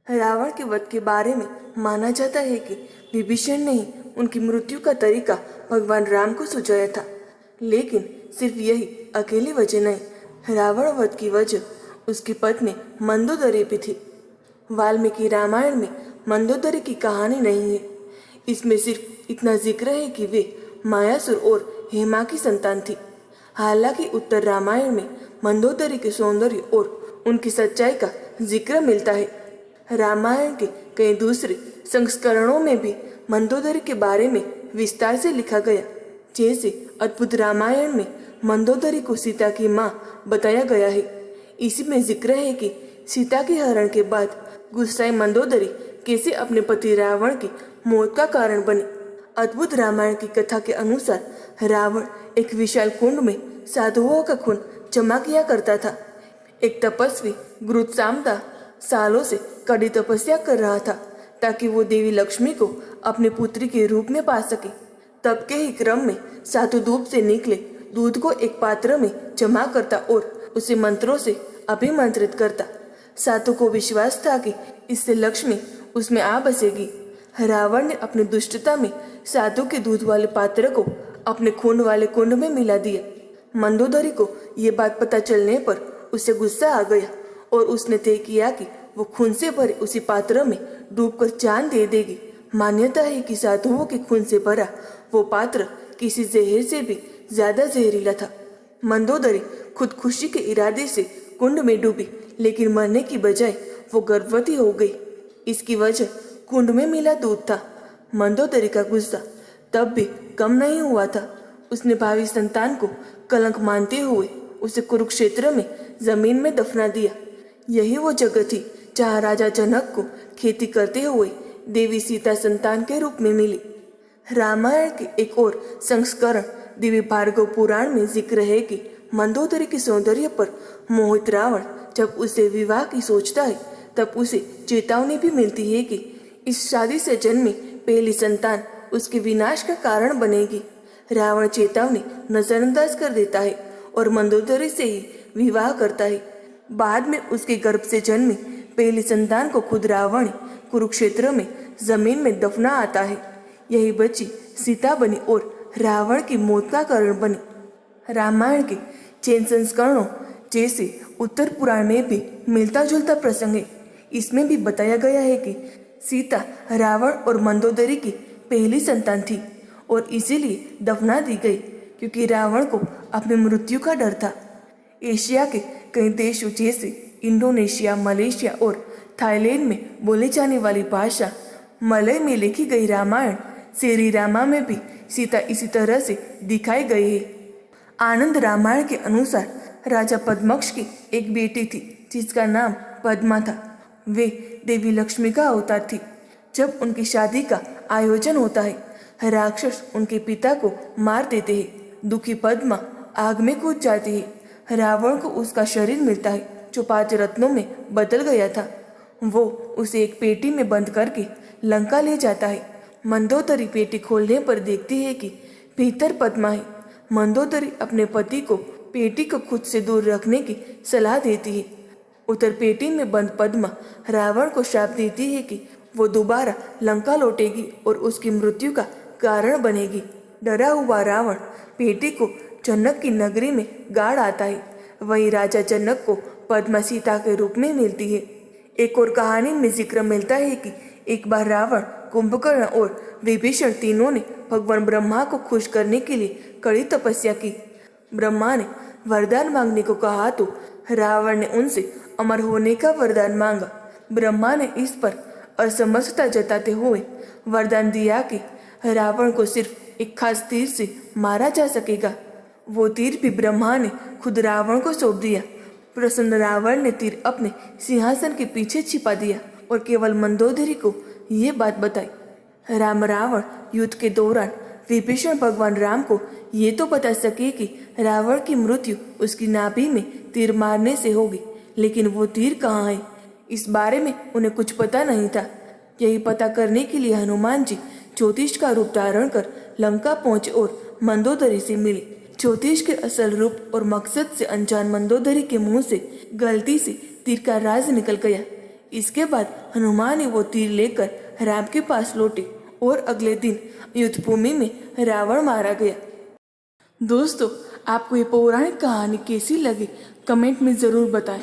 रावण के वध के बारे में माना जाता है कि विभीषण ने ही उनकी मृत्यु का तरीका भगवान राम को सुझाया था, लेकिन सिर्फ यही अकेली वजह नहीं। रावण वध की वजह उसकी पत्नी मंदोदरी भी थी। वाल्मीकि रामायण में मंदोदरी की कहानी नहीं है। इसमें सिर्फ इतना जिक्र है कि वे मायासुर और हेमा की संतान थी। हालांकि उत्तर रामायण में मंदोदरी के सौंदर्य और उनकी सच्चाई का जिक्र मिलता है। रामायण के कई दूसरे संस्करणों में भी मंदोदरी के बारे में विस्तार से लिखा गया। जैसे अद्भुत रामायण में मंदोदरी को सीता की माँ बताया गया है। इसी में जिक्र है कि सीता के हरण के बाद गुस्साई मंदोदरी कैसे अपने पति रावण की मौत का कारण बनी। अद्भुत रामायण की कथा के अनुसार रावण एक विशाल कुंड में साधुओं का खून जमा किया करता था। एक तपस्वी गुरुत्सामता सालों से कड़ी तपस्या कर रहा था ताकि वो देवी लक्ष्मी को अपने पुत्री के रूप में पा सके। तब के ही क्रम में साधु धूप से निकले दूध को एक पात्र में जमा करता और उसे मंत्रों से अभिमंत्रित करता। साधु को विश्वास था कि इससे लक्ष्मी उसमें आ बसेगी। रावण ने अपनी दुष्टता में साधु के दूध वाले पात्र को अपने खून वाले कुंड में मिला दिया। मंदोदरी को ये बात पता चलने पर उसे गुस्सा आ गया और उसने तय किया कि वो खून से भरे उसी पात्र में डूबकर जान दे देगी। मान्यता है कि साधुओं के खून से भरा वो पात्र किसी जहर से भी ज्यादा जहरीला था। मंदोदरी खुद खुशी के इरादे से कुंड में डूबी, लेकिन मरने की बजाय वो गर्भवती हो गई। इसकी वजह कुंड में मिला दूध था। मंदोदरी का गुस्सा तब भी कम नहीं हुआ था। उसने भावी संतान को कलंक मानते हुए उसे कुरुक्षेत्र में जमीन में दफना दिया। यही वो जगह थी जहाँ राजा जनक को खेती करते हुए देवी सीता संतान के रूप में मिली। रामायण के एक और संस्करण दिव्य भार्गव पुराण में जिक्र है कि मंदोदरी के सौंदर्य पर मोहित रावण जब उसे विवाह की सोचता है तब उसे चेतावनी भी मिलती है कि इस शादी से जन्मी पहली संतान उसके विनाश का कारण बनेगी। रावण चेतावनी नजरअंदाज कर देता है और मंदोदरी से ही विवाह करता है। बाद में उसके गर्भ से जन्मी पहली संतान को खुद रावण कुरुक्षेत्र में जमीन में दफना आता है। यही बच्ची सीता बनी और रावण की मौत का कारण बनी। रामायण के जैन संस्करणों जैसे उत्तर पुराण में भी मिलता जुलता प्रसंग है। इसमें भी बताया गया है कि सीता रावण और मंदोदरी की पहली संतान थी और इसीलिए दफना दी गई क्योंकि रावण को अपनी मृत्यु का डर था। एशिया के कई देशों जैसे इंडोनेशिया, मलेशिया और थाईलैंड में बोली जाने वाली भाषा मलय में लिखी गई रामायण श्री रामा में भी सीता इसी तरह से दिखाई गई है। आनंद रामायण के अनुसार राजा पद्मक्ष की एक बेटी थी जिसका नाम पद्मा था। वे देवी लक्ष्मी का अवतार थी। जब उनकी शादी का आयोजन होता है राक्षस उनके पिता को मार देते हैं। दुखी पद्मा आग में कूद जाती है। रावण को उसका शरीर मिलता है जो 5 रत्नों में बदल गया था। वो उसे एक पेटी में बंद करके लंका ले जाता है। मंदोदरी पेटी खोलने पर देखती है कि भीतर पद्मा है। मंदोदरी अपने पति को पेटी को खुद से दूर रखने की सलाह देती है। उधर पेटी में बंद पद्मा रावण को श्राप देती है कि वो दोबारा लंका लौटेगी और उसकी मृत्यु का कारण बनेगी। डरा हुआ रावण पेटी को जनक की नगरी में गाड़ आता है। वही राजा जनक को पद्मा सीता के रूप में मिलती है। एक और कहानी में जिक्र मिलता है कि एक बार रावण, कुंभकर्ण और विभीषण तीनों ने भगवान ब्रह्मा को खुश करने के लिए कड़ी तपस्या की। ब्रह्मा ने वरदान मांगने को कहा तो रावण ने उनसे अमर होने का वरदान मांगा। ब्रह्मा ने इस पर असमर्थता जताते हुए वरदान दिया कि रावण को सिर्फ एक खास तीर से मारा जा सकेगा। वो तीर भी ब्रह्मा ने खुद रावण को सौंप दिया। प्रसन्न रावण ने तीर अपने सिंहासन के पीछे छिपा दिया और केवल मंदोदरी को ये बात बताई। राम रावण युद्ध के दौरान विभीषण भगवान राम को ये तो बता सके कि रावण की मृत्यु उसकी नाभि में तीर मारने से होगी, लेकिन वो तीर कहाँ है इस बारे में उन्हें कुछ पता नहीं था। यही पता करने के लिए हनुमान जी ज्योतिष का रूप धारण कर लंका पहुंचे और मंदोदरी से मिले। ज्योतिष के असल रूप और मकसद से अनजान मंदोदरी के मुंह से गलती से तीर का राज निकल गया। इसके बाद हनुमान ही वो तीर लेकर राम के पास लौटे और अगले दिन युद्ध भूमि में रावण मारा गया। दोस्तों, आपको ये पौराणिक कहानी कैसी लगी कमेंट में ज़रूर बताएं।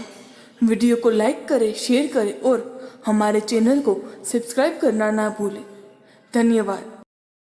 वीडियो को लाइक करें, शेयर करें और हमारे चैनल को सब्सक्राइब करना ना भूलें। धन्यवाद।